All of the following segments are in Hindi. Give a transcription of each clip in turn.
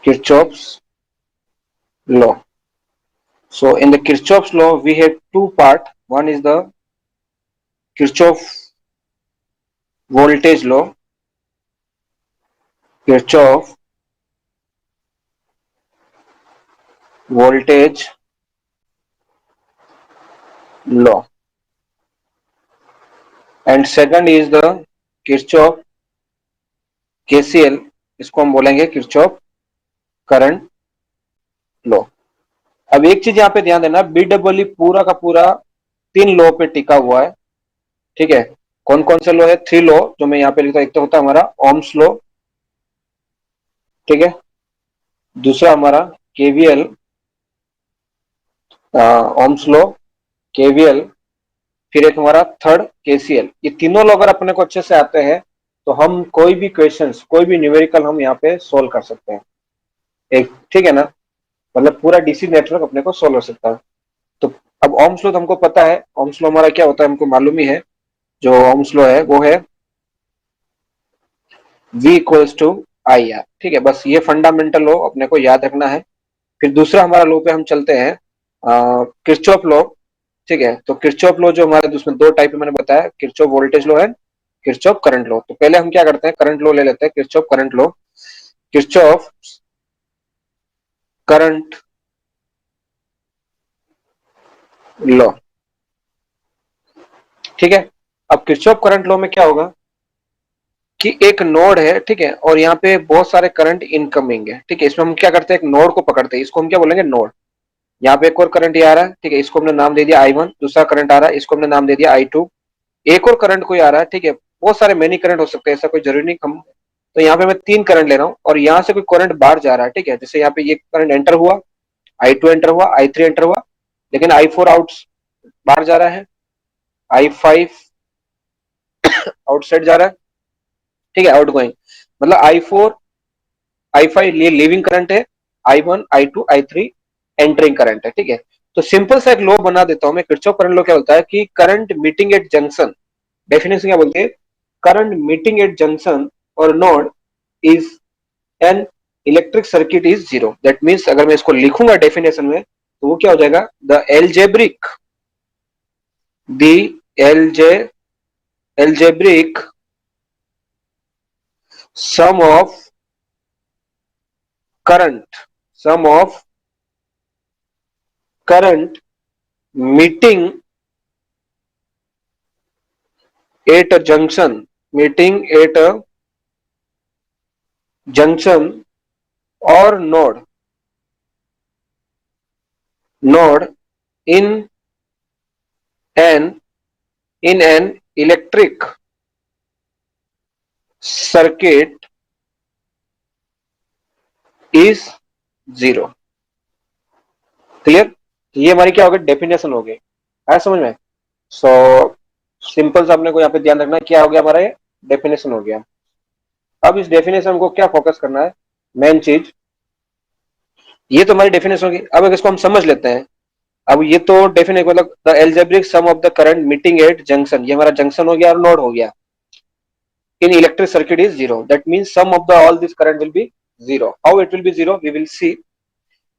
Kirchhoff's law. So in the Kirchhoff's law, we have two part. One is the Kirchhoff voltage law, Kirchhoff voltage law, and second is the Kirchhoff KCL. इसको हम बोलेंगे Kirchhoff करंट लॉ. अब एक चीज यहाँ पे ध्यान देना, बीडब्ल्यू पूरा का पूरा तीन लॉ पे टिका हुआ है. ठीक है, कौन कौन से लॉ है? थ्री लॉ जो मैं यहाँ पे लिखता हूँ. एक तो होता है हमारा ओम्स लॉ, ठीक है, दूसरा हमारा केवीएल, ओम्स लॉ, केवीएल, फिर एक हमारा थर्ड केसीएल. ये तीनों लॉ अगर अपने को अच्छे से आते हैं तो हम कोई भी क्वेश्चंस, कोई भी न्यूमेरिकल हम यहाँ पे सोल्व कर सकते हैं. एक, ठीक है ना, मतलब पूरा डीसी नेटवर्क अपने को सोल्व हो सकता है. तो अब ओम्स लॉ तो हमको पता है. ओम्स लॉ हमारा क्या होता है हमको मालूम ही है. जो ओम्स लॉ है वो है V equals to I R. ठीक है, बस ये फंडामेंटल लॉ अपने को याद रखना है. फिर दूसरा हमारा लॉ पे हम चलते हैं, किरचॉफ लॉ. ठीक है, तो किरचॉफ लॉ जो हमारे उसमें दो टाइप मैंने बताया, किरचॉफ वोल्टेज लॉ है, किरचॉफ करंट लॉ. तो पहले हम क्या करते हैं, करंट लॉ ले लेते हैं, Kirchhoff current law. Kirchhoff current law. ठीक है, अब किरचॉफ करंट लॉ में क्या होगा कि एक नोड है, ठीक है, और यहाँ पे बहुत सारे करंट इनकमिंग है. ठीक है, इसमें हम क्या करते हैं, एक नोड को पकड़ते हैं, इसको हम क्या बोलेंगे, नोड. यहाँ पे एक और करंट ये आ रहा है, ठीक है, इसको हमने नाम दे दिया I1. दूसरा करंट आ रहा है, इसको हमने नाम दे दिया I2. एक और करंट कोई आ रहा है, ठीक है, बहुत सारे मेनी करंट हो सकते हैं, ऐसा कोई जरूरी नहीं. हम तो यहाँ पे मैं तीन करंट ले रहा हूँ और यहाँ से कोई करंट बाहर जा रहा है. ठीक है, जैसे यहाँ पे ये करंट एंटर हुआ, I2 एंटर हुआ, I3 एंटर हुआ, लेकिन I4 आउट बाहर जा रहा है, I5 आउटसाइड जा रहा है. ठीक है, आउट गोइंग, मतलब I4 I5 ये लीविंग करंट है, I1 I2 I3 entering current है. ठीक है, तो सिंपल सा एक लॉ बना देता हूं मैं. किरचॉफ करंट लॉ क्या बोलता है कि current meeting at junction, definition क्या बोलते हैं, करंट मीटिंग एट जंक्शन और node is an electric circuit is zero. That means अगर मैं इसको लिखूंगा डेफिनेशन में तो वो क्या हो जाएगा, the algebraic, the alge algebraic sum of current, sum of current meeting at a junction, meeting at a junction or node in an electric circuit is zero. Clear? ये हमारी क्या हो गई, डेफिनेशन हो गई. है समझ में? सो सिंपल सा अपने को यहाँ पे ध्यान रखना है, क्या हो गया हमारा, ये डेफिनेशन हो गया. अब इस डेफिनेशन को क्या फोकस करना है, मेन चीज ये तो हमारी डेफिनेशन होगी. अब अगर इसको हम समझ लेते हैं, अब ये तो डेफिनेट मतलब the algebraic sum of the current meeting at junction, ये हमारा जंक्शन हो गया और नोड हो गया. In electric circuit is zero. That means sum of the all this current will be zero. How it will be zero, we will see.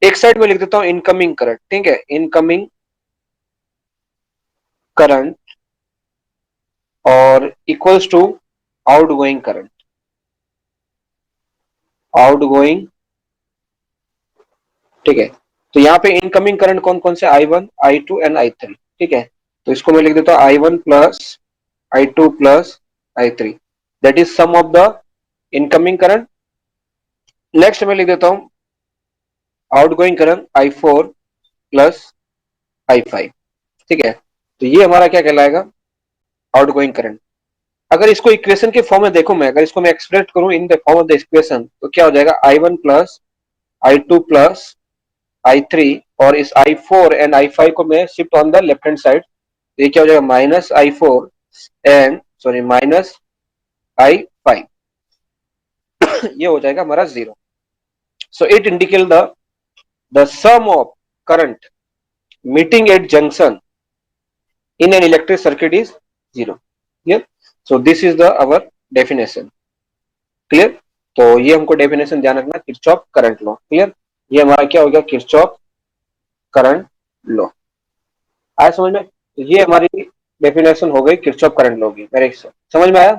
एक साइड में लिख देता हूं इनकमिंग करंट. ठीक है, इनकमिंग करंट और equals to outgoing current, outgoing. ठीक है, तो यहाँ पे इनकमिंग करंट कौन कौन से, I1 I2 एंड I3. ठीक है, तो इसको मैं लिख देता हूँ I1 plus I2 plus I3, that is sum of the incoming current. Next मैं लिख देता हूँ outgoing current I4 plus I5. ठीक है, तो ये हमारा क्या कहलाएगा, आउटगोइंग करंट. अगर इसको इक्वेशन के फॉर्म में देखो, मैं अगर इसको मैं एक्सप्रेस करूं in the form of the equation तो क्या हो जाएगा, I1 plus I2 plus I3, और इस I4 एंड I5 को मैं shift on the left hand side, तो ये क्या हो जाएगा, minus I4 and sorry minus I5. ये हो जाएगा हमारा zero. So it indicate the sum of current meeting at junction in an electric circuit is zero. Clear? So this is the our definition. Clear? तो ये हमको डेफिनेशन ध्यान रखना, किरचॉफ करंट लॉ। क्लियर? ये हमारा क्या हो गया, किरचॉफ करंट लॉ। आया समझ में? ये हमारी डेफिनेशन हो गई किरचॉफ करंट लॉ की। मेरे समझ में आया?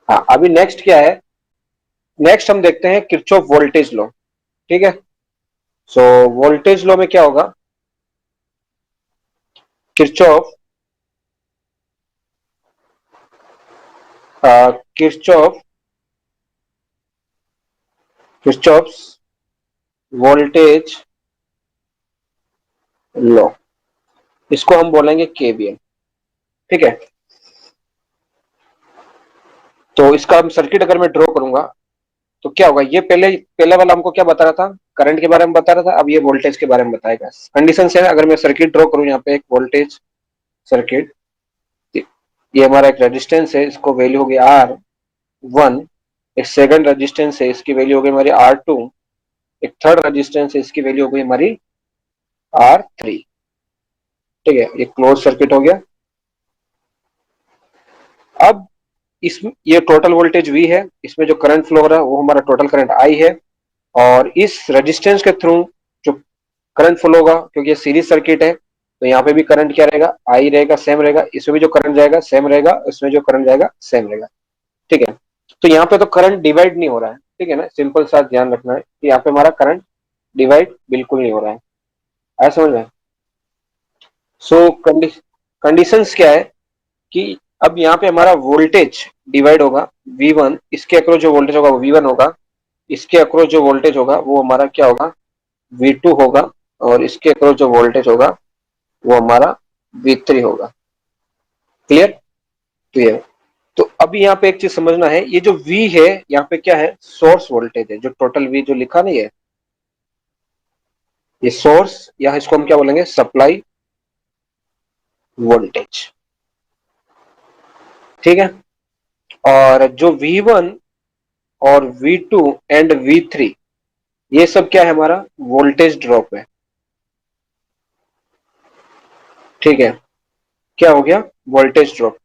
हाँ, अभी नेक्स्ट क्या है, नेक्स्ट हम देखते हैं किरचॉफ वोल्टेज लॉ। ठीक है, सो वोल्टेज लॉ में क्या होगा, Kirchhoff Kirchhoff Kirchhoff voltage law, इसको हम बोलेंगे केवीएल। ठीक है, तो इसका हम सर्किट अगर मैं ड्रॉ करूंगा तो क्या होगा, ये पहले वाला हमको क्या बता रहा था, करंट के बारे में बता रहा था, अब ये वोल्टेज के बारे में बताएगा। कंडीशन से अगर मैं सर्किट ड्रॉ करूं, यहाँ पे एक वोल्टेज सर्किट, ये हमारा एक रेजिस्टेंस है, इसको वैल्यू होगी R1, एक सेकंड रेजिस्टेंस है, इसकी वैल्यू हो गई हमारी R2, एक थर्ड रेजिस्टेंस है, इसकी वैल्यू हो गई हमारी R3। ठीक है, ये क्लोज सर्किट हो गया। अब इस ये टोटल वोल्टेज V है, इसमें जो करंट फ्लो हो रहा है वो हमारा टोटल करंट I है, और इस रेजिस्टेंस के थ्रू जो करंट फ्लो होगा, क्योंकि ये सीरीज सर्किट है, तो यहाँ पे भी करंट क्या रहेगा, I रहेगा, सेम रहेगा, इसमें भी जो करंट जाएगा सेम रहेगा, इसमें जो करंट जाएगा सेम रहेगा। ठीक है, तो यहाँ पे तो करंट डिवाइड नहीं हो रहा है। ठीक है ना, सिंपल सा ध्यान रखना है कि यहाँ पे हमारा करंट डिवाइड बिल्कुल नहीं हो रहा है। आया समझ में? सो कंडीशंस क्या है कि अब यहाँ पे हमारा वोल्टेज डिवाइड होगा, V1 इसके अक्रॉस जो वोल्टेज होगा वो V1 होगा, इसके अक्रॉस जो वोल्टेज होगा वो हमारा क्या होगा, V2 होगा, और इसके अक्रॉस जो वोल्टेज होगा वो हमारा V3 होगा। क्लियर? क्लियर। तो अभी यहाँ पे एक चीज समझना है, ये जो V है यहाँ पे क्या है, सोर्स वोल्टेज है, जो टोटल V जो लिखा नहीं है, ये सोर्स, या इसको हम क्या बोलेंगे, सप्लाई वोल्टेज। ठीक है, और जो V1 और V2 एंड V3, ये सब क्या है, हमारा वोल्टेज ड्रॉप है। ठीक है, क्या हो गया, वोल्टेज ड्रॉप।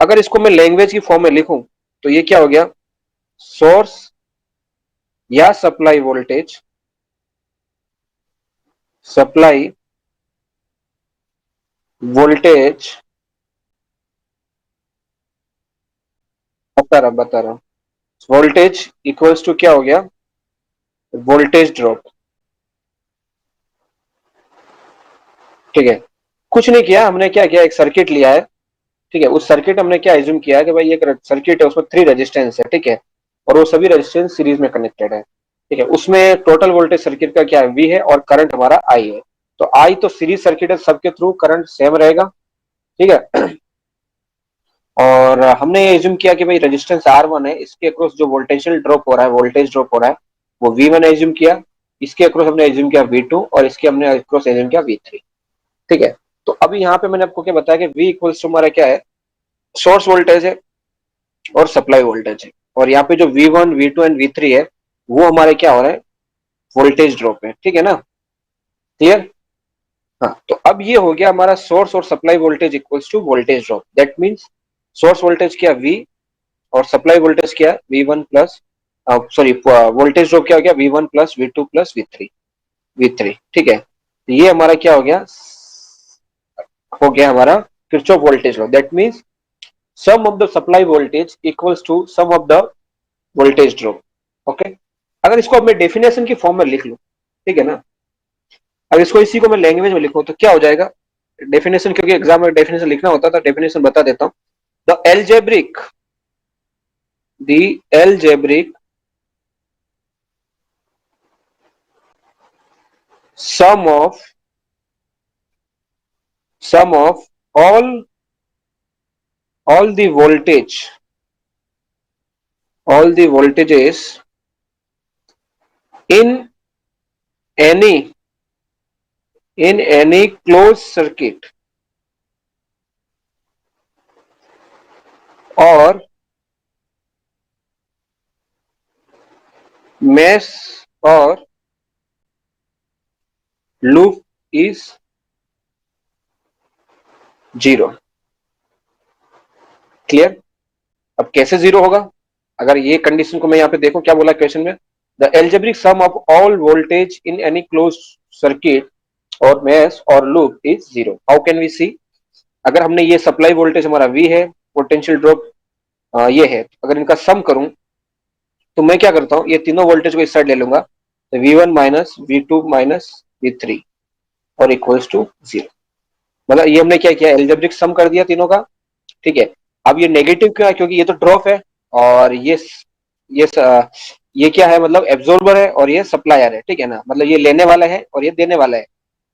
अगर इसको मैं लैंग्वेज की फॉर्म में लिखूं तो ये क्या हो गया, सोर्स या सप्लाई वोल्टेज, सप्लाई वोल्टेज, बता रहा हूं वोल्टेज इक्वल्स टू क्या हो गया, वोल्टेज ड्रॉप। ठीक है, कुछ नहीं किया हमने, क्या किया, एक सर्किट लिया है। ठीक है, उस सर्किट हमने क्या एज्यूम किया है कि भाई एक सर्किट है, उसमें 3 रेजिस्टेंस है। ठीक है, और वो सभी रेजिस्टेंस सीरीज में कनेक्टेड है। ठीक है, उसमें टोटल वोल्टेज सर्किट का क्या है, V है, और करंट हमारा I है। तो I तो सीरीज सर्किट है, सबके थ्रू करंट सेम रहेगा। ठीक है, और हमने ये एज्यूम किया कि भाई रेजिस्टेंस R1 है, इसके अक्रॉस जो वोल्टेशियल ड्रॉप हो रहा है, वोल्टेज ड्रॉप हो रहा है, वो V1 एज्यूम किया, इसके अक्रॉस हमने एज्यूम किया V2, और इसके हमने अक्रॉस एज्यूम किया V3। ठीक है, तो अभी यहाँ पे मैंने आपको क्या बताया कि V इक्वल्स टू हमारा क्या है, सोर्स वोल्टेज है और सप्लाई वोल्टेज है, और यहाँ पे जो V1 V2 एंड V3 है वो हमारे क्या हो रहा है, वोल्टेज ड्रॉप है। ठीक है ना? क्लियर? हाँ, तो अब ये हो गया हमारा सोर्स और supply voltage equals to voltage drop. That means source voltage क्या V, और सप्लाई वोल्टेज क्या V1 plus, sorry voltage drop क्या हो गया, V1 plus V2 plus V3। ठीक है, तो ये हमारा क्या हो गया हमारा Kirchhoff voltage law. That means sum of the supply voltage equals to sum of the voltage drop. Okay, अगर इसको अब मैं डेफिनेशन की फॉर्म में लिख लूं, ठीक है ना, अगर इसको इसी को मैं लैंग्वेज में लिखूं तो क्या हो जाएगा डेफिनेशन, क्योंकि एग्जाम में डेफिनेशन लिखना होता था, डेफिनेशन बता देता हूं। The algebraic sum of all the voltage, all the voltages in any closed circuit or mesh or loop is zero. Clear? अब कैसे जीरो होगा, अगर ये कंडीशन को मैं यहाँ पे देखूं, क्या बोला क्वेश्चन में, the algebraic sum of all voltage in any close circuit और मेश और loop is zero, how can we see. अगर हमने ये सप्लाई वोल्टेज हमारा V है, पोटेंशियल ड्रॉप ये है, अगर इनका सम करूं तो मैं क्या करता हूँ, ये तीनों वोल्टेज को इस साइड ले लूंगा, तो V1 minus V2 minus V3 और इक्वल्स टू जीरो। मतलब ये हमने क्या किया, एल्जेब्रिक सम कर दिया तीनों का, ठीक है। अब ये नेगेटिव क्यों है, क्योंकि ये तो ड्रॉप है और ये ये क्या है, मतलब एब्जॉर्बर है और ये सप्लायर है, ठीक है ना, मतलब ये लेने वाला है और ये देने वाला है,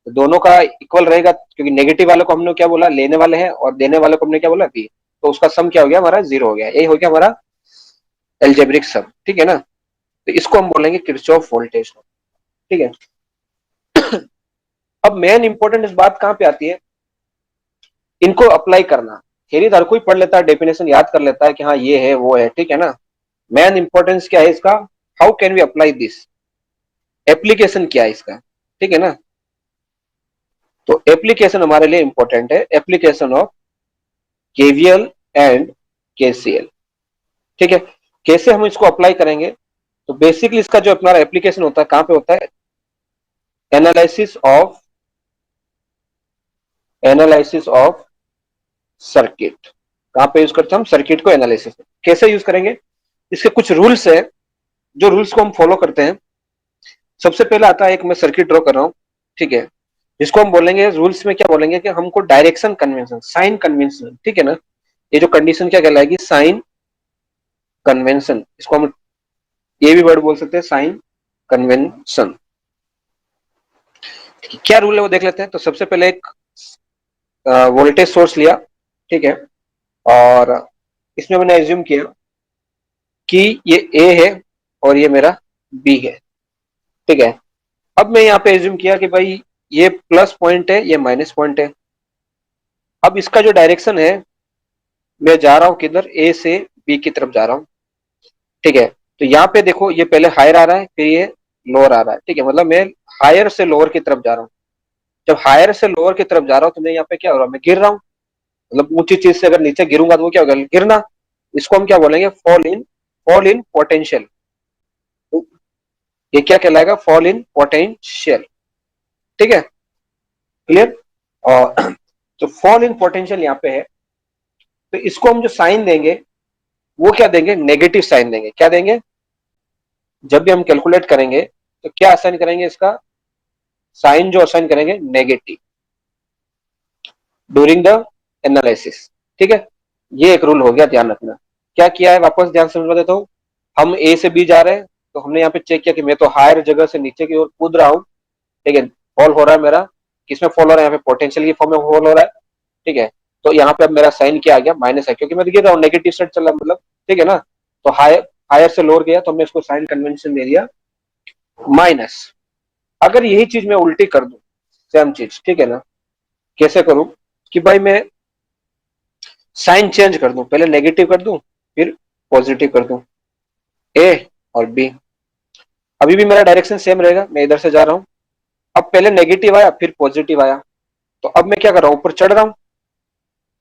तो दोनों का इक्वल रहेगा, क्योंकि नेगेटिव वाले को हमने क्या बोला, लेने वाले हैं, और देने वाले को हमने क्या बोला, बी, तो उसका सम क्या हो गया हमारा, जीरो हो गया, यही हो गया हमारा एल्जेब्रिक सम, ठीक है ना। तो इसको हम बोलेंगे किरचॉफ वोल्टेज, ठीक है। अब मेन इंपॉर्टेंट इस बात कहां पे आती है, इनको अप्लाई करना। थ्योरी हर कोई पढ़ लेता है, डेफिनेशन याद कर लेता है कि हाँ ये है वो है, ठीक है ना। मेन इंपॉर्टेंस क्या है इसका, how can we apply this, application क्या है इसका, ठीक है ना। तो एप्लीकेशन हमारे लिए इंपॉर्टेंट है, application of KVL and KCL, ठीक है। कैसे हम इसको अप्लाई करेंगे, तो बेसिकली इसका जो अपना एप्लीकेशन होता है कहां पे होता है, एनालिसिस ऑफ सर्किट, कहां पे यूज करते हैं हम, सर्किट को एनालिसिस। कैसे यूज करेंगे, इसके कुछ रूल्स है, जो रूल्स को हम फॉलो करते हैं। सबसे पहले आता है, एक मैं सर्किट ड्रॉ कर रहा हूं, ठीक है, जिसको हम बोलेंगे रूल्स में क्या बोलेंगे कि हमको डायरेक्शन कन्वेंशन, साइन कन्वेंशन, ठीक है ना। ये जो कंडीशन क्या कहलाएगी, साइन कन्वेंशन, इसको हम ये भी वर्ड बोल सकते हैं, साइन कन्वेंशन। क्या रूल है वो देख लेते हैं। तो सबसे पहले एक वोल्टेज सोर्स लिया, ठीक है, और इसमें मैंने एज्यूम किया कि ये ए है और ये मेरा बी है, ठीक है। अब मैं यहाँ पे एज्यूम किया कि भाई ये प्लस पॉइंट है, ये माइनस पॉइंट है। अब इसका जो डायरेक्शन है, मैं जा रहा हूं किधर, ए से बी की तरफ जा रहा हूं, ठीक है। तो यहाँ पे देखो, ये पहले हायर आ रहा है, फिर ये लोअर आ रहा है, ठीक है, मतलब मैं हायर से लोअर की तरफ जा रहा हूँ। जब हायर से लोअर की तरफ जा रहा हूँ तो मैं यहाँ पे क्या हो रहा हूँ, मैं गिर रहा हूँ, मतलब ऊंची चीज से अगर नीचे गिरूंगा तो वो क्या होगा, गिरना। इसको हम क्या बोलेंगे, फॉल इन पोटेंशियल। ये क्या कहलाएगा, फॉल इन पोटेंशियल, ठीक है, क्लियर। और तो फॉल इन पोटेंशियल यहाँ पे है, तो इसको हम जो साइन देंगे वो क्या देंगे, नेगेटिव साइन देंगे। क्या देंगे, जब भी हम कैलकुलेट करेंगे तो क्या असाइन करेंगे, इसका साइन जो असाइन करेंगे नेगेटिव ड्यूरिंग द एनालिसिस, ठीक है। ये एक रूल हो गया, ध्यान रखना। क्या किया है, वापस ध्यान से समझा देता हूँ। हम ए से बी जा रहे हैं, तो हमने यहाँ पे चेक किया कि मैं तो हायर जगह से नीचे की ओर कूद रहा हूँ, ठीक है, फॉल हो रहा है मेरा, किसमें फॉल हो रहा है, यहाँ पे पोटेंशियल की फॉर्म में फॉल हो रहा है, ठीक है। तो यहाँ पे अब मेरा साइन क्या आ गया, माइनस है, क्योंकि मैं गिर रहा हूँ, नेगेटिव साइड चल रहा है, मतलब, ठीक है ना। तो हायर हायर से लोअर गया, तो हमने इसको साइन कन्वेंशन दे दिया माइनस। अगर यही चीज मैं उल्टी कर दूं, सेम चीज, ठीक है ना, कैसे करूं, कि भाई मैं साइन चेंज कर दूं, पहले नेगेटिव कर दूं फिर पॉजिटिव कर दूं, ए और बी। अभी भी मेरा डायरेक्शन सेम रहेगा, मैं इधर से जा रहा हूं। अब पहले नेगेटिव आया फिर पॉजिटिव आया, तो अब मैं क्या कर रहा हूं, ऊपर चढ़ रहा हूं,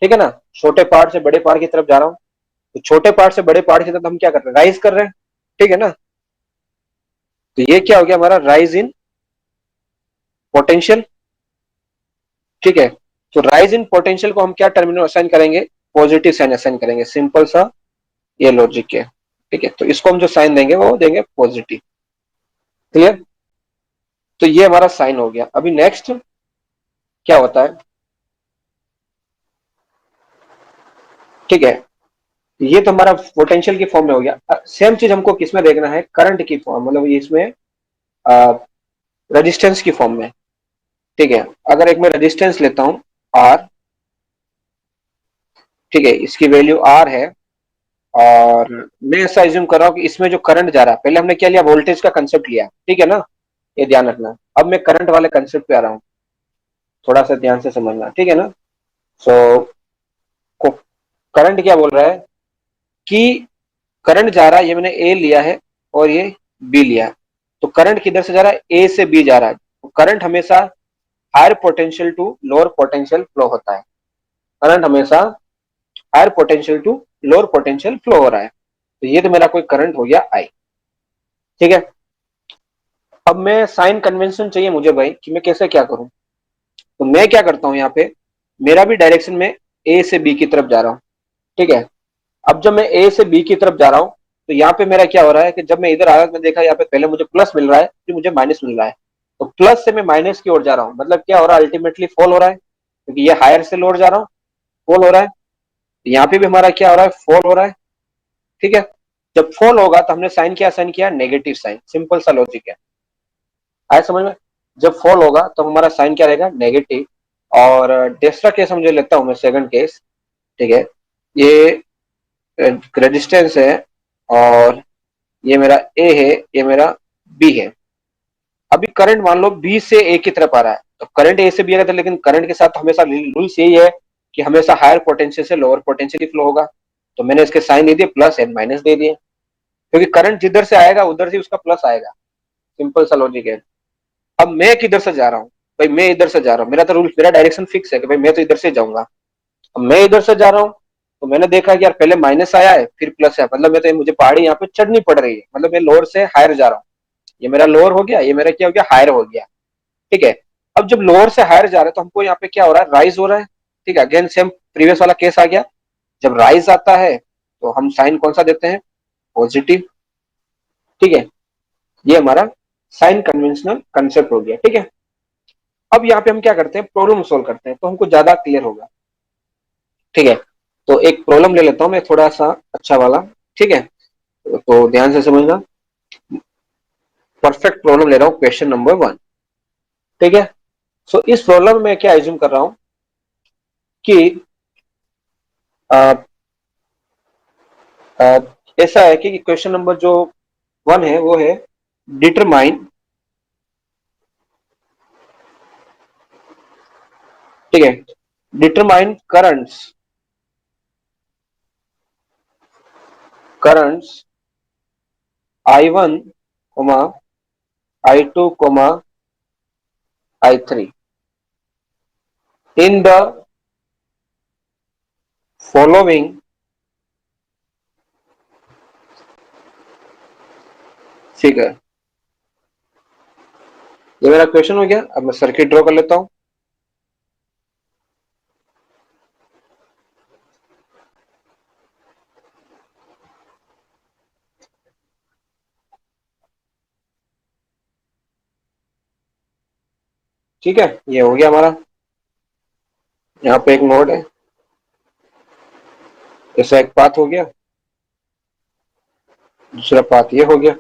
ठीक है ना, छोटे पहाड़ से बड़े पहाड़ की तरफ जा रहा हूं। तो छोटे पहाड़ से बड़े पहाड़ की तरफ हम क्या कर रहे हैं, राइज कर रहे हैं, ठीक है ना। तो ये क्या हो गया हमारा, राइज इन पोटेंशियल, ठीक है। तो राइज इन पोटेंशियल को हम क्या टर्मिनल असाइन करेंगे, पॉजिटिव साइन असाइन करेंगे, सिंपल सा ये लॉजिक है, ठीक है। तो इसको हम जो साइन देंगे वो देंगे पॉजिटिव, क्लियर। तो ये हमारा साइन हो गया। अभी नेक्स्ट क्या होता है, ठीक है, ये तो हमारा पोटेंशियल की फॉर्म में हो गया। सेम चीज हमको किसमें देखना है, करंट की फॉर्म, मतलब इसमें रेजिस्टेंस की फॉर्म में, ठीक है। अगर एक मैं रेजिस्टेंस लेता हूं आर, ठीक है, इसकी वैल्यू आर है, और मैं ऐसा एज्यूम कर रहा हूं कि इसमें जो करंट जा रहा है, पहले हमने क्या लिया, वोल्टेज का कंसेप्ट लिया, ठीक है ना, ये ध्यान रखना। अब मैं करंट वाले कंसेप्ट पे आ रहा हूँ, थोड़ा सा ध्यान से समझना, ठीक है ना। सो करंट क्या बोल रहा है कि करंट जा रहा है, ये मैंने ए लिया है और ये बी लिया है, तो करंट किधर से जा रहा है, ए से बी जा रहा है। तो करंट हमेशा higher potential to lower potential flow होता है, करंट हमेशा higher potential to lower potential flow हो रहा है, तो ये तो मेरा कोई करंट हो गया आई। ठीक है, अब मैं साइन कन्वेंशन चाहिए मुझे भाई कि मैं कैसे क्या करूं। तो मैं क्या करता हूं, यहाँ पे मेरा भी डायरेक्शन में ए से बी की तरफ जा रहा हूँ। ठीक है, अब जब मैं ए से बी की तरफ जा रहा हूँ तो यहाँ पे मेरा क्या हो रहा है कि जब मैं इधर आया मैं देखा यहाँ पे पहले मुझे प्लस मिल रहा है फिर मुझे माइनस मिल रहा है। तो प्लस से मैं माइनस की ओर जा रहा हूँ, मतलब क्या हो रहा है, अल्टीमेटली फॉल हो रहा है क्योंकि ये हायर से लोअर जा रहा हूँ, फॉल हो रहा है। तो यहाँ पे भी हमारा क्या हो रहा है, फॉल हो रहा है। ठीक है, जब फॉल होगा तो हमने साइन क्या साइन किया, नेगेटिव साइन, सिंपल सा लॉजिक है। आया समझ में? जब फॉल होगा तो हमारा साइन क्या रहेगा, नेगेटिव। और दूसरा केस हम जो लेता हूं मैं, सेकंड केस। ठीक है, ये रेजिस्टेंस है और ये मेरा ए है, ये मेरा बी है। अभी करंट मान लो बी से ए की तरफ आ रहा है, तो करंट ए से बी आ रहा था, लेकिन करंट के साथ हमेशा रूल्स यही है कि हमेशा हायर पोटेंशियल से लोअर पोटेंशियल फ्लो होगा। तो मैंने इसके साइन दे दिए, प्लस एंड माइनस दे दिए, क्योंकि करंट जिधर से आएगा उधर से उसका प्लस आएगा। सिंपल सा लॉजिक है। अब मैं किधर से जा रहा हूँ भाई, मैं इधर से जा रहा हूँ, मेरा तो रूल, मेरा डायरेक्शन फिक्स है कि भाई मैं तो इधर से जाऊंगा। अब मैं इधर से जा रहा हूँ तो मैंने देखा कि यार पहले माइनस आया है फिर प्लस है, मतलब मैं तो मुझे पहाड़ी यहाँ पे चढ़नी पड़ रही है, मतलब मैं लोअर से हायर जा रहा हूँ। ये मेरा लोअर हो गया, ये मेरा क्या हो गया, हायर हो गया। ठीक है, अब जब लोअर से हायर जा रहे हैं तो हमको यहाँ पे क्या हो रहा है, राइज हो रहा है। ठीक है, अगेन सेम प्रीवियस वाला केस आ गया। जब राइज आता है तो हम साइन कौन सा देते हैं, पॉजिटिव। ठीक है, ये हमारा साइन कन्वेंशनल कंसेप्ट हो गया। ठीक है, अब यहाँ पे हम क्या करते हैं, प्रॉब्लम सोल्व करते हैं तो हमको ज्यादा क्लियर होगा। ठीक है, तो एक प्रॉब्लम ले लेता हूं मैं थोड़ा सा अच्छा वाला। ठीक है, तो ध्यान से समझना, परफेक्ट प्रॉब्लम ले रहा हूं, क्वेश्चन नंबर 1। ठीक है, सो इस प्रॉब्लम में क्या एज्यूम कर रहा हूं कि आ, आ, ऐसा है कि क्वेश्चन नंबर जो 1 है वो है, डिटरमाइन। ठीक है, determine currents I1, I2, I3 in the following figure. ये मेरा क्वेश्चन हो गया। अब मैं सर्किट ड्रॉ कर लेता हूं। ठीक है, ये हो गया हमारा, यहाँ पे एक नोड है, ऐसा एक पाथ हो गया, दूसरा पाथ ये हो गया,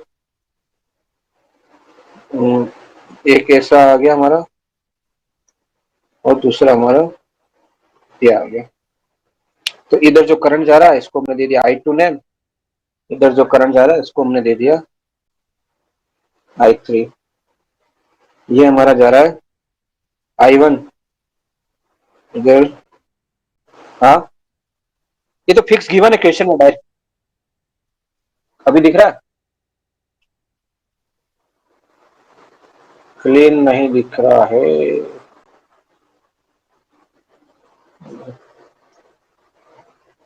एक ऐसा आ गया हमारा, और दूसरा हमारा ये आ गया। तो इधर जो करंट जा रहा है इसको हमने दे दिया I2 नेम, इधर जो करंट जा रहा है इसको हमने दे दिया I3। ये हमारा जा रहा है I1 इधर। हाँ, ये तो फिक्स गिवन है क्वेश्चन में डायरेक्ट। अभी दिख रहा है, क्लीन नहीं दिख रहा है।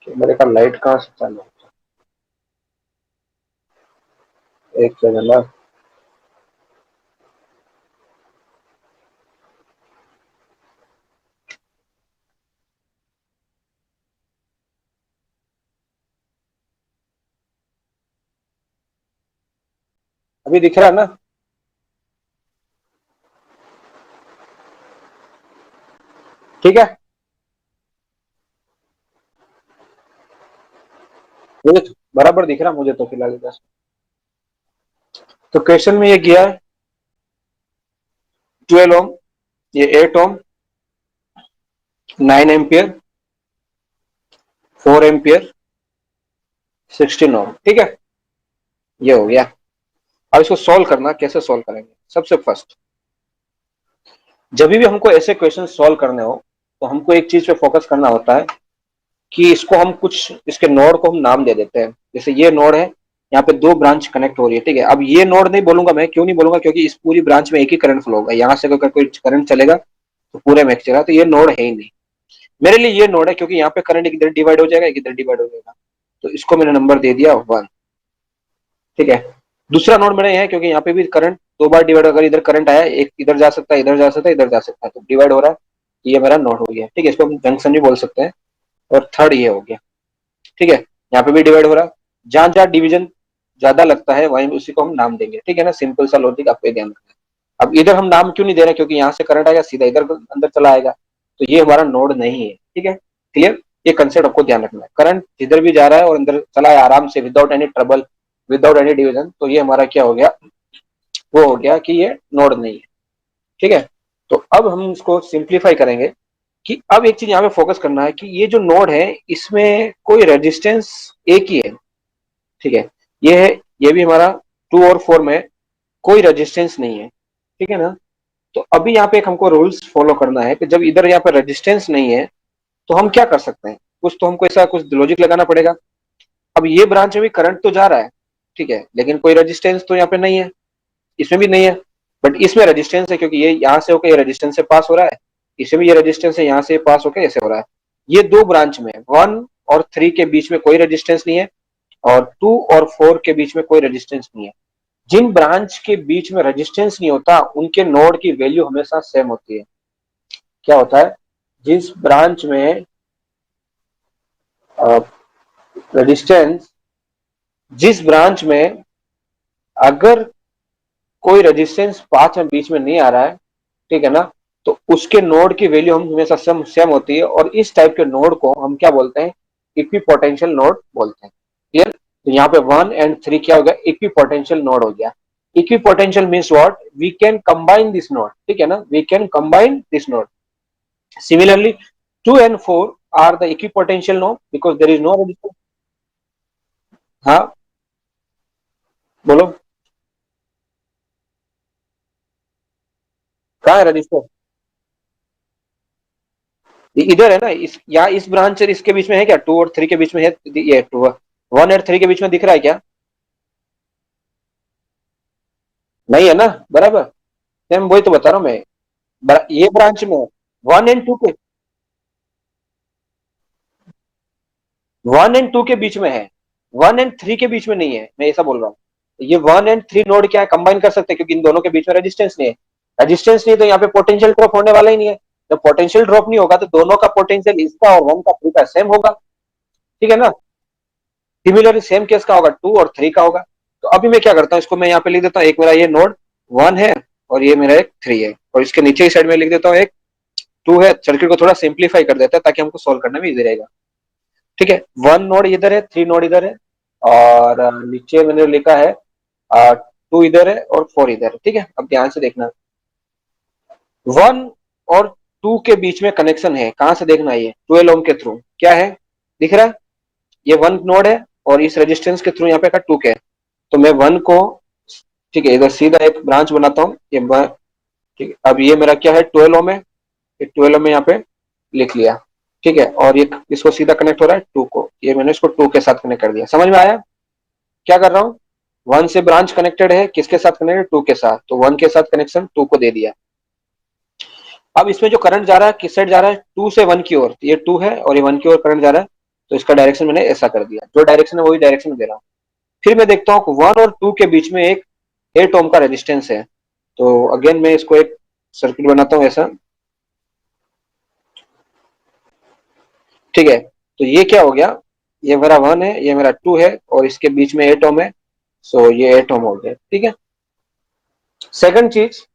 मेरे का लाइट कहाँ से चालू है? एक सेकंड ना, अभी दिख रहा है ना? ठीक है, मुझे तो बराबर दिख रहा, मुझे तो फिलहाल इधर। तो क्वेश्चन में ये किया है 12 ओम, ये 8 ओम, 9 एम्पियर, 4 एम्पियर, 16 ओम। ठीक है, ये हो गया। अब इसको सॉल्व करना, कैसे सॉल्व करेंगे? सबसे फर्स्ट, जब भी हमको ऐसे क्वेश्चन सॉल्व करने हो तो हमको एक चीज पे फोकस करना होता है कि इसको हम कुछ, इसके नोड को हम नाम दे देते हैं। जैसे ये नोड है, यहाँ पे दो ब्रांच कनेक्ट हो रही है। ठीक है, अब ये नोड नहीं बोलूंगा मैं, क्यों नहीं बोलूंगा, क्योंकि इस पूरी ब्रांच में एक ही करंट फ्लो होगा, यहाँ से अगर कोई करंट चलेगा तो पूरे में चलेगा, तो ये नोड है ही नहीं। मेरे लिए ये नोड है क्योंकि यहाँ पे करंट इधर डिवाइड हो जाएगा, इधर डिवाइड हो जाएगा। तो इसको मैंने नंबर दे दिया 1। ठीक है। दूसरा नोड मेरा ये है क्योंकि यहाँ पे भी करंट दो बार डिवाइड, अगर इधर करंट आया, एक इधर जा सकता है, इधर जा सकता है, इधर जा सकता है, तो डिवाइड हो रहा है, ये मेरा नोड हो गया। ठीक है, इसको हम जंक्शन भी बोल सकते हैं। और थर्ड ये हो गया। ठीक है, यहाँ पे भी डिवाइड हो रहा है, जहां जहां डिवीजन ज्यादा लगता है वहीं उसी को हम नाम देंगे। ठीक है ना, सिंपल सा लॉजिक आपको ध्यान रखना है। अब इधर हम नाम क्यों नहीं दे रहे, क्योंकि यहाँ से करंट आएगा सीधा इधर अंदर चला आएगा, तो ये हमारा नोड नहीं है। ठीक है, क्लियर, ये कंसेप्ट आपको ध्यान रखना है। करंट जिधर भी जा रहा है और अंदर चला है आराम से, without any trouble, without any division, तो ये हमारा क्या हो गया, वो हो गया कि ये नोड नहीं है। ठीक है, तो अब हम इसको सिंप्लीफाई करेंगे कि अब एक चीज यहाँ पे फोकस करना है कि ये जो नोड है इसमें कोई रेजिस्टेंस एक ही है। ठीक है, ये है, ये भी हमारा 2 और 4 में कोई रेजिस्टेंस नहीं है। ठीक है ना, तो अभी यहाँ पे एक हमको रूल्स फॉलो करना है कि जब इधर यहाँ पे रेजिस्टेंस नहीं है तो हम क्या कर सकते हैं, कुछ तो हमको ऐसा कुछ लॉजिक लगाना पड़ेगा। अब ये ब्रांच में भी करंट तो जा रहा है, ठीक है, लेकिन कोई रेजिस्टेंस तो यहाँ पे नहीं है, इसमें भी नहीं है। बट इसमें रेजिस्टेंस है क्योंकि ये यहाँ से होकर ये रेजिस्टेंस से पास हो रहा है, इसमें भी ये रेजिस्टेंस है, यहाँ से पास होकर ऐसे हो रहा है। ये दो ब्रांच में 1 और 3 के बीच में कोई रेजिस्टेंस नहीं है, और 2 और 4 के बीच में कोई रेजिस्टेंस नहीं है। जिन ब्रांच के बीच में रेजिस्टेंस नहीं होता उनके नोड की वैल्यू हमेशा सेम होती है। क्या होता है, जिस ब्रांच में रेजिस्टेंस, जिस ब्रांच में अगर कोई रेजिस्टेंस पाथ में बीच में नहीं आ रहा है, ठीक है ना, तो उसके नोड की वैल्यू हम हमेशा सेम सेम होती है, और इस टाइप के नोड को हम क्या बोलते हैं, इक्विपोटेंशियल नोड बोलते हैं। क्लियर, तो यहाँ पे 1 और 3 क्या हो गया, इक्विपोटेंशियल नोड हो गया। Equipotential means what, we can combine this node. ठीक है ना, we can combine this node. Similarly 2 and 4 are the equipotential node because there is no resistance. हाँ, बोलो, कहाँ है रजिस्टर, इधर है ना, इस या इस ब्रांच और इसके बीच में है क्या, 2 और 3 के बीच में है, ये 1 और 3 के बीच में दिख रहा है क्या, नहीं है ना, बराबर। सेम वही तो बता रहा हूँ मैं, ये ब्रांच में 1 and 2 के, 1 and 2 के बीच में है, 1 and 3 के बीच में नहीं है, मैं ऐसा बोल रहा हूँ। ये 1 and 3 नोड क्या है, कंबाइन कर सकते हैं क्योंकि इन दोनों के बीच में रेजिस्टेंस नहीं है। रेजिस्टेंस नहीं तो यहाँ पे पोटेंशियल ड्रॉप होने वाला ही नहीं है। जब पोटेंशियल ड्रॉप नहीं होगा तो दोनों का पोटेंशियल, इसका और 1 का 3 का सेम होगा। ठीक है ना, सिमिलरली सेम केस का होगा, 2 और 3 का होगा। तो अभी मैं क्या करता हूँ, इसको मैं यहाँ पे लिख देता हूँ, एक मेरा ये नोड 1 है और ये मेरा एक 3 है, और इसके नीचे की साइड में लिख देता हूँ एक 2 है। सर्किट को थोड़ा सिंप्लीफाई कर देता है ताकि हमको सोल्व करने में इजी रहेगा। ठीक है, 1 नोड इधर है, 3 नोड इधर है, और नीचे मैंने लिखा है 2 इधर है और 4 इधर है। ठीक है, अब ध्यान से देखना, 1 और 2 के बीच में कनेक्शन है, कहां से देखना है, ये 12 ओम के थ्रू क्या है, दिख रहा है, ये 1 नोड है और इस रेजिस्टेंस के थ्रू यहाँ पे का 2 के है। तो मैं 1 को, ठीक है, इधर सीधा एक ब्रांच बनाता हूँ, ये ठीक है, अब ये मेरा क्या है, 12 ओम है, ये 12 ओम में यहाँ पे लिख लिया। ठीक है, और ये इसको सीधा कनेक्ट हो रहा है 2 को, ये मैंने इसको 2 के साथ कनेक्ट कर दिया। समझ में आया क्या कर रहा हूँ, 1 से ब्रांच कनेक्टेड है, किसके साथ कनेक्टेड, 2 के साथ, तो 1 के साथ कनेक्शन 2 को दे दिया। अब इसमें जो करंट जा रहा है किस साइड जा रहा है, 2 से 1 की ओर, तो ये 2 है और ये 1 की ओर करंट जा रहा है, तो इसका डायरेक्शन मैंने ऐसा कर दिया, जो डायरेक्शन है वही डायरेक्शन दे रहा हूँ। फिर मैं देखता हूँ 1 और 2 के बीच में एक 8 ओम का रेजिस्टेंस है, तो अगेन मैं इसको एक सर्किट बनाता हूँ ऐसा। ठीक है, तो ये क्या हो गया, ये मेरा 1 है, ये मेरा 2 है, और इसके बीच में 8 ओम है, सो ये 8 ओम हो गया। ठीक है, सेकंड चीज,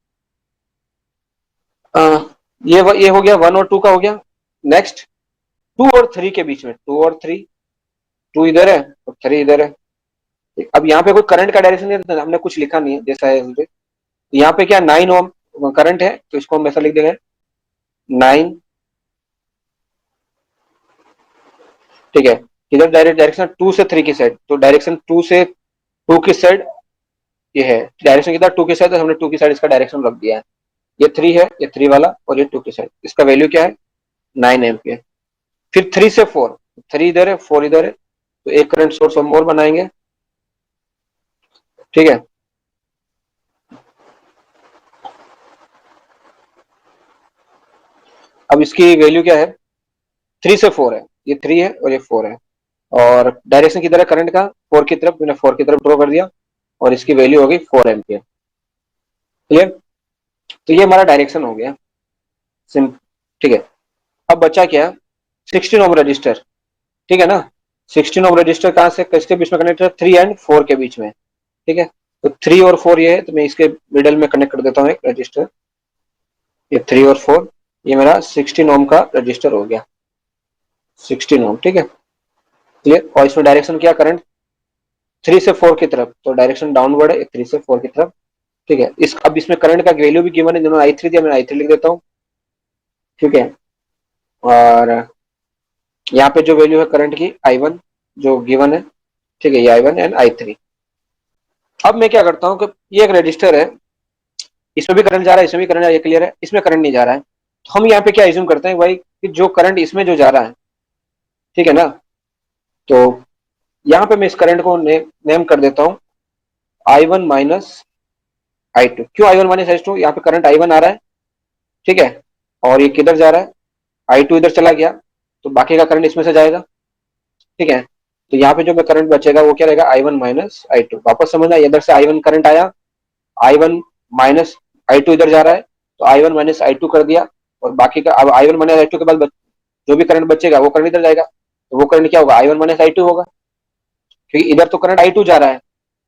ये हो गया 1 और 2 का हो गया। नेक्स्ट 2 और 3 के बीच में, 2 और 3, 2 इधर है और 3 इधर है। अब यहाँ पे कोई करंट का डायरेक्शन नहीं है, हमने कुछ लिखा नहीं है जैसा है तो यहाँ पे क्या 9 ओम करंट है, तो इसको हम ऐसा लिख देंगे 9। ठीक है, इधर डायरेक्शन 2 से 3 की साइड, तो डायरेक्शन 2 से 2 की साइड ये है, डायरेक्शन किधर 2 की साइड, तो हमने 2 की साइड इसका डायरेक्शन रख दिया है। ये 3 है, ये 3 वाला, और ये 2 की साइड, इसका वैल्यू क्या है, 9 एम्पियर। फिर 3 से 4, 3 इधर है, 4 इधर है, तो एक करंट सोर्स हम और बनाएंगे। ठीक है, अब इसकी वैल्यू क्या है, 3 से 4 है, ये 3 है और ये 4 है, और डायरेक्शन किधर है करंट का, 4 की तरफ, मैंने 4 की तरफ ड्रॉ कर दिया। और इसकी वैल्यू होगी 4 एम्पियर। क्लियर? तो ये हमारा डायरेक्शन हो गया सिम। ठीक है, अब बचा क्या? 16 ओम रजिस्टर। ठीक है ना? 16 ओम रजिस्टर कहाँ से किसके बीच में कनेक्ट है? 3 एंड 4 के बीच में। ठीक है, तो 3 और 4 ये है, तो मैं इसके मिडल में कनेक्ट कर देता हूँ एक रजिस्टर। ये 3 और 4, ये मेरा 16 ओम का रजिस्टर हो गया। 16 ओम। ठीक है, क्लियर? और इसमें डायरेक्शन क्या? करंट 3 से 4 की तरफ, तो डायरेक्शन डाउनवर्ड है 3 से 4 की तरफ। ठीक है, इस अब इसमें करंट का वैल्यू भी गिवन है, जिन्होंने I3 दिया, मैं I3 लिख देता हूँ। ठीक है, और यहाँ पे जो वैल्यू है करंट की I1 जो गिवन है। ठीक है, ये I1 एंड I3। अब मैं क्या करता हूँ कि ये एक रजिस्टर है, इसमें भी करंट जा रहा है, इसमें भी करंट जा रहा है, ये क्लियर है। इसमें करंट नहीं जा रहा है, तो हम यहाँ पे क्या एज्यूम करते हैं भाई कि जो करंट इसमें जो जा रहा है, ठीक है ना, तो यहाँ पे मैं इस करंट को नेम कर देता हूँ I1 माइनस I2। क्यों I1 माइनस I2? यहाँ पे करंट I1 आ रहा है, ठीक है, और ये किधर जा रहा है? I2 इधर चला गया, तो बाकी का करंट इसमें से जाएगा। ठीक है, तो यहाँ पे जो मैं करंट बचेगा वो क्या रहेगा? I1 minus I2। वापस समझना, इधर से I1 करंट आया, I1 माइनस I2 इधर जा रहा है, तो I1 माइनस I2 कर दिया, और बाकी का अब I1 माइनस I2 के बाद जो भी करंट बचेगा वो करंट इधर जाएगा, तो वो करंट क्या होगा? I1 माइनस I2 होगा, क्योंकि इधर तो करंट I2 जा रहा है।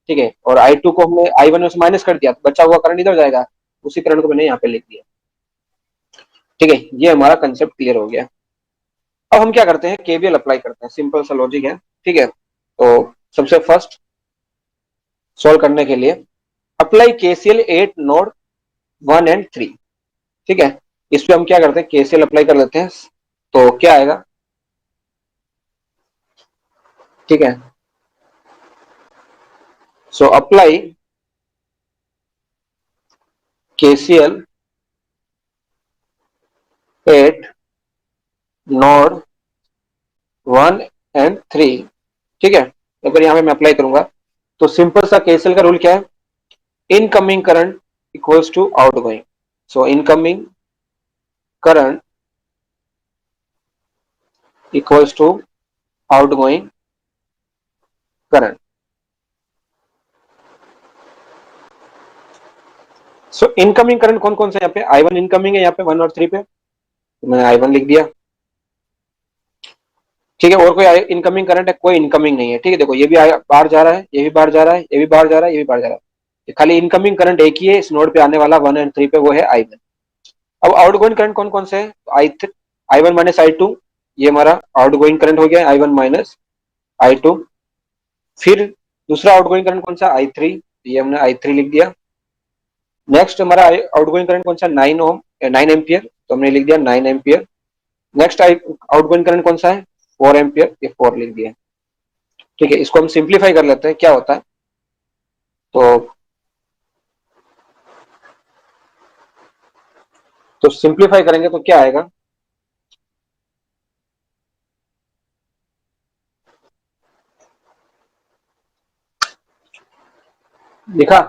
ठीक है, और I2 को हमने I1 में से माइनस कर दिया, तो बचा हुआ करंट इधर जाएगा। उसी करंट को मैंने यहाँ पे लिख दिया। ठीक है, ये हमारा कंसेप्ट क्लियर हो गया। अब हम क्या करते हैं? केवीएल अप्लाई करते हैं। सिंपल सा लॉजिक है। ठीक है, तो सबसे फर्स्ट सॉल्व करने के लिए apply KCL eight node 1 and 3। ठीक है, इस पे हम क्या करते हैं? केसीएल अप्लाई कर लेते हैं, तो क्या आएगा? ठीक है, so apply KCL eight node 1 and 3। ठीक है, अगर यहाँ पे मैं अप्लाई करूंगा, तो सिंपल सा केसीएल का रूल क्या है? Incoming current equals to outgoing. So incoming current equals to outgoing current. So incoming current कौन कौन सा? यहाँ पे I1 इनकमिंग है, यहाँ पे 1 और 3 पे, तो मैंने I1 लिख दिया। ठीक है, और कोई इनकमिंग करंट है? कोई इनकमिंग नहीं है। ठीक है, देखो ये भी बाहर जा रहा है, ये भी बाहर जा रहा है, ये भी बाहर जा रहा है, ये भी बाहर जा रहा है, खाली इनकमिंग करंट एक ही है इस नोड पे आने वाला 1 एंड 3 पे, वो है I1। अब आउटगोइंग करंट कौन कौन से है? I1 माइनस I2, ये हमारा आउटगोइंग करंट हो गया, I1 माइनस I2। फिर दूसरा आउटगोइंग करंट कौन सा? I3, ये हमने I3 लिख दिया। नेक्स्ट हमारा आउटगोइंग करंट कौन सा? 9 एम्पियर, तो हमने लिख दिया 9 एम्पियर। नेक्स्ट आउटगोइंग करंट कौन सा है? 4 एम्पियर, ये 4 लिख दिया। ठीक है, इसको हम सिंप्लीफाई कर लेते हैं, क्या होता है? तो सिंप्लीफाई करेंगे तो क्या आएगा? लिखा?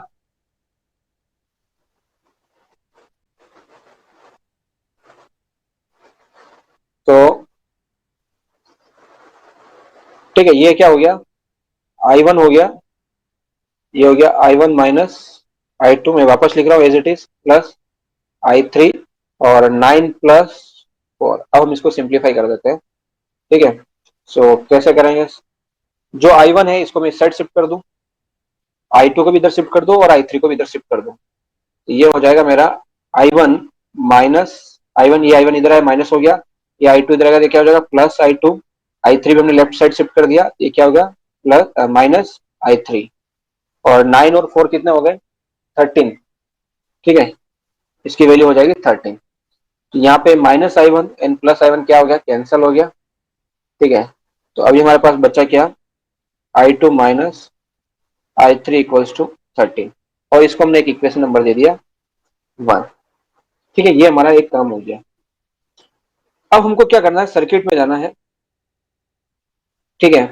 तो ठीक है, ये क्या हो गया? I1 हो गया, ये हो गया I1 माइनस I2, मैं वापस लिख रहा हूँ as it is, plus I3, और 9 प्लस 4। अब हम इसको सिंप्लीफाई कर देते हैं। ठीक है, सो कैसे करेंगे? जो I1 है इसको मैं इस साइड शिफ्ट कर दूं, I2 को भी इधर शिफ्ट कर दो, और I3 को भी इधर शिफ्ट कर दो, तो ये हो जाएगा मेरा I1 माइनस I1, ये I1 इधर है, माइनस हो गया, ये I2 इधर आएगा, ये क्या हो जाएगा? Plus I2। I3 भी हमने लेफ्ट साइड शिफ्ट कर दिया, ये क्या हो गया? Plus minus I3। और 9 और 4 कितने हो गए? 13। ठीक है, इसकी वैल्यू हो जाएगी 13। तो यहाँ पे minus I1 and plus I1 क्या हो गया? कैंसिल हो गया। ठीक है, तो अभी हमारे पास बचा क्या? I2 minus I3 equals to 13, और इसको हमने एक इक्वेशन नंबर दे दिया 1। ठीक है, ये हमारा एक काम हो गया। अब हमको क्या करना है? सर्किट में जाना है। ठीक है,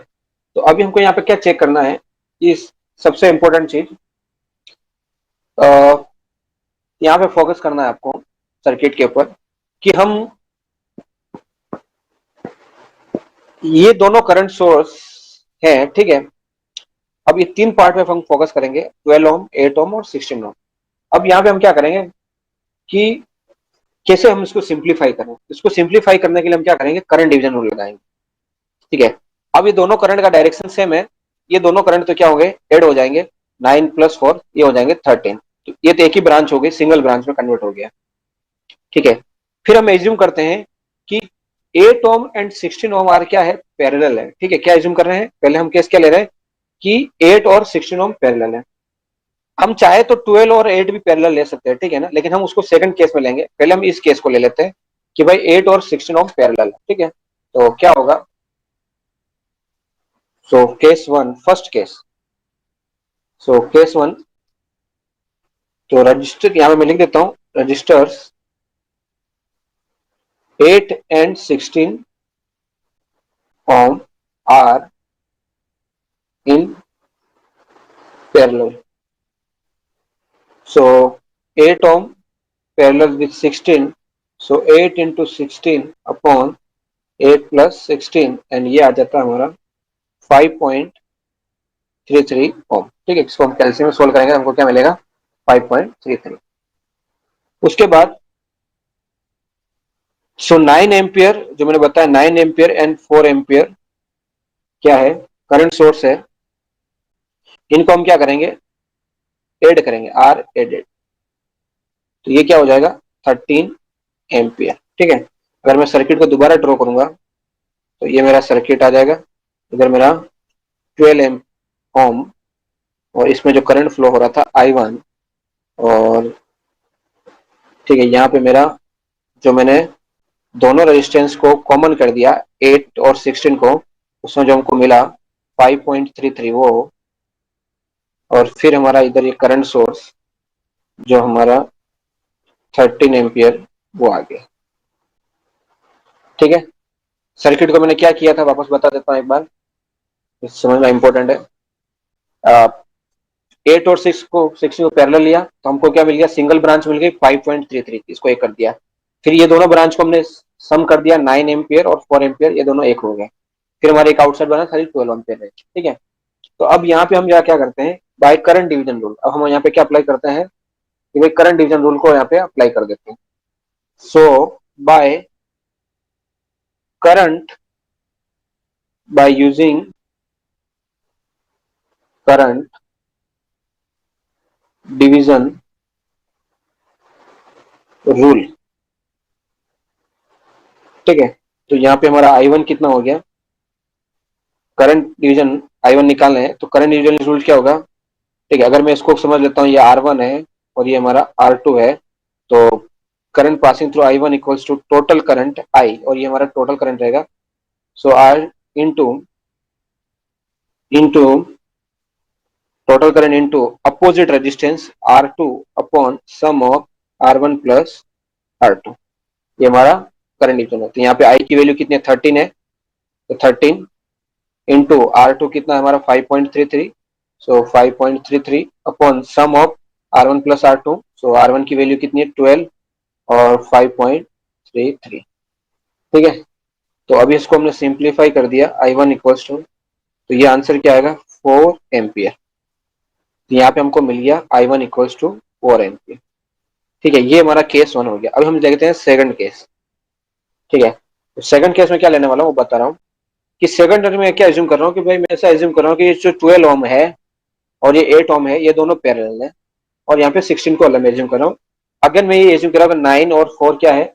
तो अभी हमको यहाँ पे क्या चेक करना है? इस सबसे इंपॉर्टेंट चीज, यहाँ पे फोकस करना है आपको सर्किट के ऊपर, कि हम ये दोनों करंट सोर्स है, ठीक है, अब ये 3 पार्ट में हम फोकस करेंगे, 12 ओम, 8 ओम और 16 ओम। अब यहाँ पे हम क्या करेंगे कि कैसे हम इसको सिंप्लीफाई करें। इसको सिंप्लीफाई करने के लिए हम क्या करेंगे, करंट डिवीजन रूल लगाएंगे। ठीक है, अब ये दोनों करंट का डायरेक्शन सेम है, ये दोनों करंट तो क्या होंगे, ऐड हो जाएंगे, 9 + 4 ये हो जाएंगे 13। तो ये तो एक ही ब्रांच हो गई, सिंगल ब्रांच में कन्वर्ट हो गया। ठीक है, फिर हम एज्यूम करते हैं कि 8 ओम एंड 16 ओम आर क्या है, पैरेलल है। ठीक है, क्या एज्यूम कर रहे हैं, पहले हम केस क्या ले रहे हैं कि 8 और 16 ओम पैरेलल है। हम चाहे तो 12 और 8 भी पैरेलल ले सकते हैं, ठीक है ना, लेकिन हम उसको सेकंड केस में लेंगे। पहले हम इस केस को ले लेते हैं कि भाई 8 और 16 ओम पैरेलल है। ठीक है, तो क्या होगा, so case one, first case, so case one, तो रजिस्टर यहां पे मैं लिख देता हूं, registers 8 and 16 ohm are in parallel. So 8 ohm parallel with 16. So 8 into 16 upon 8 plus 16 and ये आ जाता है हमारा 5.33 ohm। ठीक है, इसको हम कैल्सियम में सोल्व करेंगे, हमको क्या मिलेगा, 5.33। उसके बाद सो 9 एम्पियर जो मैंने बताया, 9 एम्पियर एंड 4 एम्पियर क्या है, करंट सोर्स है, इनको हम क्या करेंगे, ऐड करेंगे, आर एडेड। तो ये क्या हो जाएगा, 13 एम्पियर। ठीक है, अगर मैं सर्किट को दोबारा ड्रॉ करूंगा तो ये मेरा सर्किट आ जाएगा, इधर मेरा 12 एम ओम और इसमें जो करंट फ्लो हो रहा था I1, और ठीक है, यहाँ पे मेरा जो मैंने दोनों रेजिस्टेंस को कॉमन कर दिया 8 और 16 को, उसमें जो हमको मिला 5.33 वो, और फिर हमारा इधर ये करंट सोर्स जो हमारा 13 एम्पियर वो आ गया। ठीक है, सर्किट को मैंने क्या किया था वापस बता देता हूँ एक बार, समझना इंपॉर्टेंट है। 8 और 6 को पैरेलल लिया तो हमको क्या मिल गया, सिंगल ब्रांच मिल गई 5.33, इसको एक कर दिया। फिर ये दोनों ब्रांच को हमने सम कर दिया, 9 एम्पियर और 4 एम्पियर, ये दोनों एक हो गए। फिर हमारे एक आउटसाइड बना खाली 12 एम्पियर है। ठीक है, तो अब यहाँ पे हम क्या करते हैं, बाय करंट डिवीजन रूल, अब हम यहाँ पे क्या अप्लाई करते हैं कि भाई करंट डिवीजन रूल को यहाँ पे अप्लाई कर देते हैं। So by current, by using current division rule. ठीक है, तो यहाँ पे हमारा I1 कितना हो गया, करंट डिवीजन I1 निकालना है तो करंट डिवीजन रूल क्या होगा। ठीक है, अगर मैं इसको समझ लेता हूँ, ये R1 है और ये हमारा R2 है, तो current passing through I1 equals to total current I, और ये हमारा टोटल करंट रहेगा। So R into into total current into opposite resistance R2 upon sum of R1 plus R2, ये हमारा करंट डिवीजन है। तो यहाँ पे I की वैल्यू कितनी है, 13 है, तो 13 इंटू R2 कितना है हमारा 5.33, so 5.33 upon sum of R1 plus R2, so R1 की वैल्यू कितनी है 12 और 5.33। ठीक है, तो अभी इसको हमने सिंप्लीफाई कर दिया, I1 इक्वल्स टू, तो ये आंसर क्या आएगा, 4 एम्पियर। तो यहाँ पे हमको मिल गया I1 इक्वल्स टू 4 एम्पियर। ठीक है, ये हमारा केस 1 हो गया। अब हम देखते हैं सेकंड केस। ठीक है, तो सेकंड केस में क्या लेने वाला हूँ वो बता रहा हूँ कि सेकंड में क्या एज्यूम कर रहा हूँ कि भाई मैं ऐसा एज्यूम कर रहा हूँ कि ये जो 12 ओम है और ये 8 ओम है, ये दोनों पैरेलल है, और यहाँ पे 16 को अलग एज्यूम कर रहा हूँ। अगर मैं ये एज्यूम कर रहा हूँ 9 और 4 क्या है,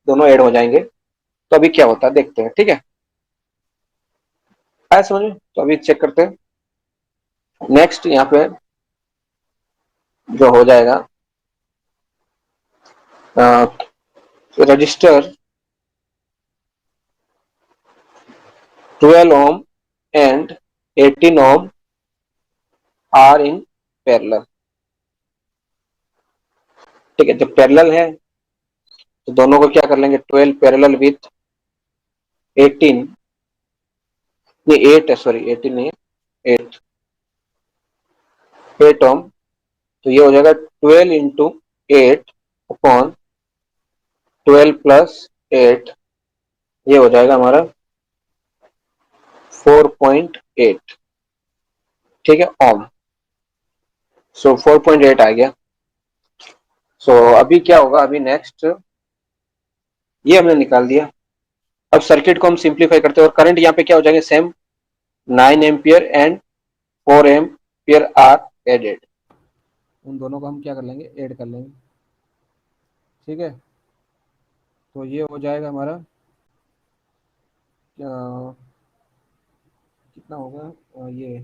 दोनों ऐड हो जाएंगे, तो अभी क्या होता है देखते हैं। ठीक है, आया समझ में, तो अभी चेक करते हैं। नेक्स्ट यहाँ पे जो हो जाएगा, resistor 12 ohm and 18 ohm are in parallel. ठीक है, जब पैरेलल है तो दोनों को क्या कर लेंगे, 12 पैरेलल विथ 18, नहीं 8 है, सॉरी 18 नहीं है, 8 ओम, तो ये हो जाएगा 12 इंटू 8 अपॉन 12 प्लस 8, ये हो जाएगा हमारा 4.8। ठीक है, ओम। सो 4.8 आ गया। सो अभी क्या होगा, अभी नेक्स्ट ये हमने निकाल दिया। अब सर्किट को हम सिंप्लीफाई करते हैं और करंट यहाँ पे क्या हो जाएंगे, same 9 ampere and 4 ampere are added. उन दोनों को हम क्या कर लेंगे, ऐड कर लेंगे। ठीक है, तो ये हो जाएगा हमारा कितना होगा, ये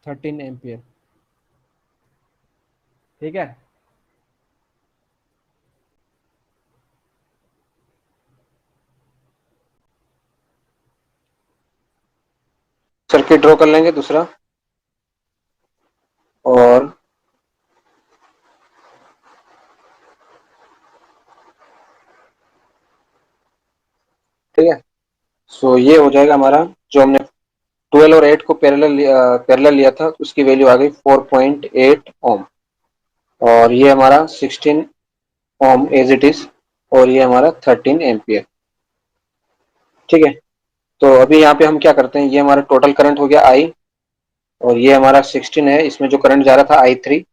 13 एम्पियर। ठीक है, सर्किट ड्रॉ कर लेंगे दूसरा। और ठीक है, सो ये हो जाएगा हमारा, जो हमने 12 और 8 को पैरेलल लिया था, उसकी वैल्यू आ गई 4.8 ओम। और ये हमारा 16 ओम एज इट इज। और ये हमारा 13 एम्पियर। ठीक है, तो अभी यहाँ पे हम क्या करते हैं, ये हमारा टोटल करंट हो गया आई। और ये हमारा 16 है, इसमें जो करंट जा रहा था I3।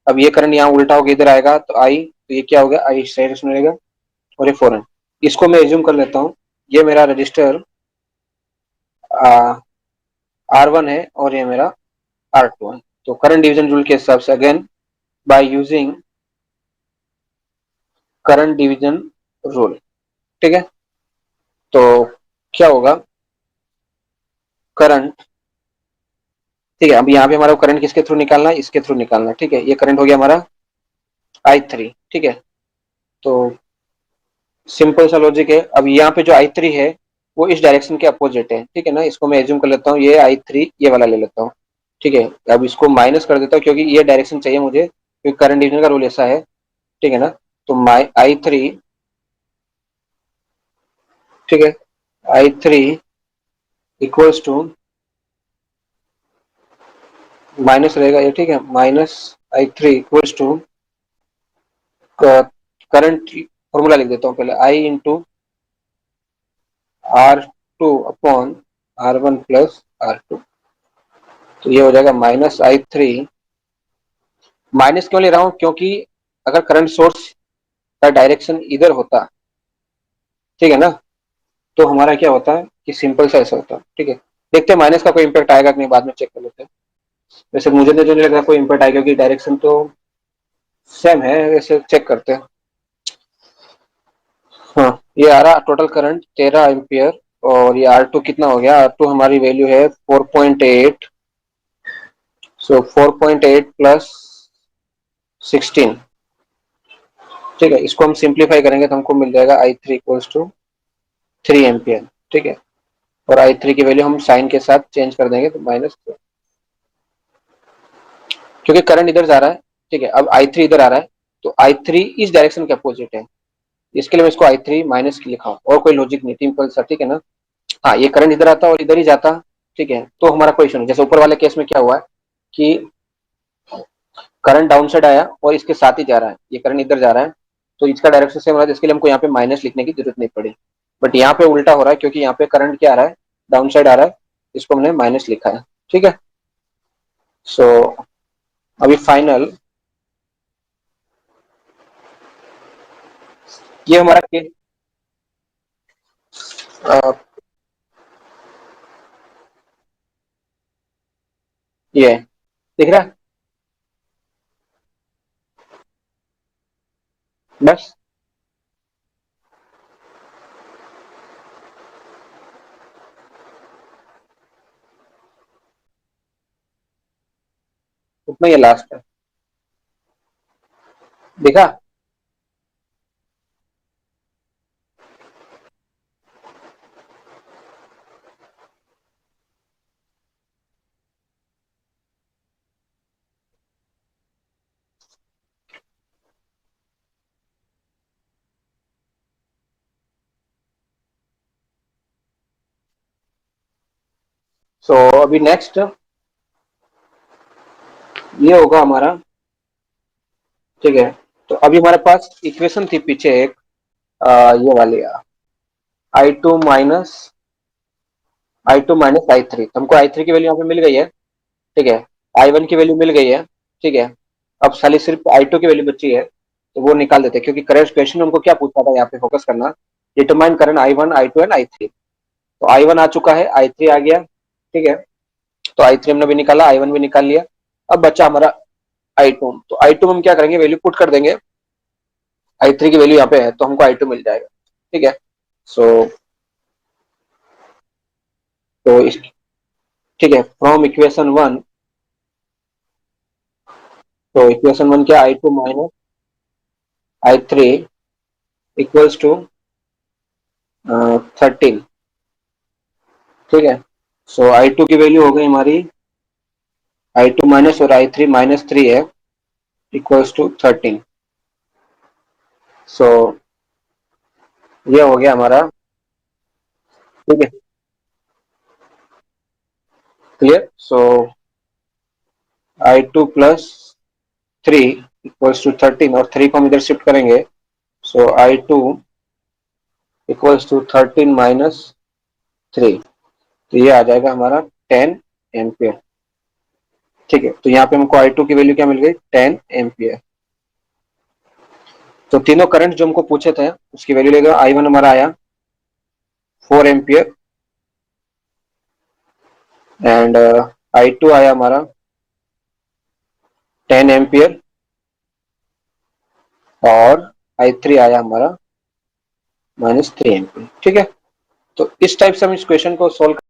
अब ये करंट यहाँ उल्टा होकर इधर आएगा तो आई, तो ये क्या हो गया, आई साइड में रहेगा। और ये 4 इसको मैं एज्यूम कर लेता हूँ, ये मेरा रजिस्टर R1 है और ये मेरा R2 है। तो करंट डिवीजन रूल के हिसाब से again bye using current division rule, ठीक है, तो क्या होगा, करंट, ठीक है, अब यहाँ पे हमारा करंट किसके थ्रू निकालना है, इसके थ्रू निकालना है। ठीक है, ये करंट हो गया हमारा I3। ठीक है, तो सिंपल सा लॉजिक है। अब यहाँ पे जो I3 है वो इस डायरेक्शन के अपोजिट है। ठीक है ना, इसको मैं एज्यूम कर लेता हूँ, ये I3 ये वाला ले लेता हूँ। ठीक है, अब इसको माइनस कर देता हूँ क्योंकि ये डायरेक्शन चाहिए मुझे, क्योंकि करंट डिवीजन का रूल ऐसा है। ठीक है ना, तो माई I3, ठीक है, I3 इक्वल्स टू, माइनस रहेगा ये, ठीक है, minus I3 equals to, current formula लिख देता हूँ पहले, I into R2 upon R1 plus R2। तो ये हो जाएगा -I3। माइनस क्यों ले रहा हूं, क्योंकि अगर करंट सोर्स का डायरेक्शन इधर होता, ठीक है ना, तो हमारा क्या होता है कि सिंपल सा ऐसा होता। ठीक है, देखते हैं माइनस का कोई इम्पैक्ट आएगा कि नहीं, बाद में चेक कर लेते हैं। वैसे मुझे तो जो नहीं लग रहा कोई इम्पैक्ट आएगा, क्योंकि डायरेक्शन तो सेम है, वैसे चेक करते हैं। हाँ, ये आ रहा टोटल करंट 13 एम्पियर। और ये R2 कितना हो गया, R2 हमारी वैल्यू है 4.8। सो 4.8 प्लस 16। ठीक है, इसको हम सिंप्लीफाई करेंगे तो हमको मिल जाएगा I3 इक्वल्स टू 3 एम्पियर। ठीक है, और I3 की वैल्यू हम साइन के साथ चेंज कर देंगे तो माइनस, क्योंकि करंट इधर जा रहा है। ठीक है, अब I3 इधर आ रहा है, तो I3 इस डायरेक्शन के अपोजिट है, इसके लिए मैं इसको I3 माइनस की लिखा हूं, और कोई लॉजिक नहीं, सिंपल सा। ठीक है ना, हाँ, ये करंट इधर आता और इधर ही जाता। ठीक है, तो हमारा कोई इशू नहीं। जैसे ऊपर वाले केस में क्या हुआ है कि करंट डाउन साइड आया और इसके साथ ही जा रहा है, ये करंट इधर जा रहा है, तो इसका डायरेक्शन सेम रहा है, इसके लिए हमको यहाँ पे माइनस लिखने की जरूरत नहीं पड़ी। बट यहाँ पे उल्टा हो रहा है, क्योंकि यहाँ पे करंट क्या आ रहा है, डाउन साइड आ रहा है, इसको हमने माइनस लिखा है। ठीक है, सो अभी फाइनल ये हमारा केस, ये दिख रहा है बस। उतना ये लास्ट है, देखा। सो अभी नेक्स्ट ये होगा हमारा। ठीक है, तो अभी हमारे पास इक्वेशन थी पीछे एक, ये वाली I2 minus I2 minus I3, तो हमको I3 की वैल्यू यहाँ पे मिल गई है, ठीक है, I1 की वैल्यू मिल गई है, ठीक है। अब साली सिर्फ I2 की वैल्यू बची है, तो वो निकाल देते हैं, क्योंकि करेक्ट क्वेश्चन हमको क्या पूछा था, यहाँ पे फोकस करना, determine current I1 I2 and I3। तो I1 आ चुका है, I3 आ गया, ठीक है। तो I3 हमने भी निकाला, I1 भी निकाल लिया। अब बचा हमारा I2, तो I2 में हम क्या करेंगे, वैल्यू पुट कर देंगे। I3 की वैल्यू यहाँ पे है, तो हमको I2 मिल जाएगा, ठीक है। सो तो ठीक है, फ्रॉम इक्वेशन वन, तो इक्वेशन वन क्या, I2 minus I3 equals to 13, ठीक है। सो I2 की वैल्यू हो गई हमारी, I2 माइनस और I3 माइनस 3 है, इक्वल्स टू 13। सो ये हो गया हमारा, ठीक है, clear. So I2 plus 3 equals to 13, और 3 को हम इधर शिफ्ट करेंगे, सो I2 इक्वल्स टू 13 माइनस 3, तो ये आ जाएगा हमारा 10 एम्पियर, ठीक है। तो यहाँ पे हमको I2 की वैल्यू क्या मिल गई, 10 एम्पियर। तो तीनों करंट जो हमको पूछे थे उसकी वैल्यू लेगा, I1 हमारा आया 4 एम्पियर, एंड I2 आया हमारा 10 एम्पियर, और I3 आया हमारा -3 एम्पियर, ठीक है। तो इस टाइप से हम इस क्वेश्चन को सोल्व कर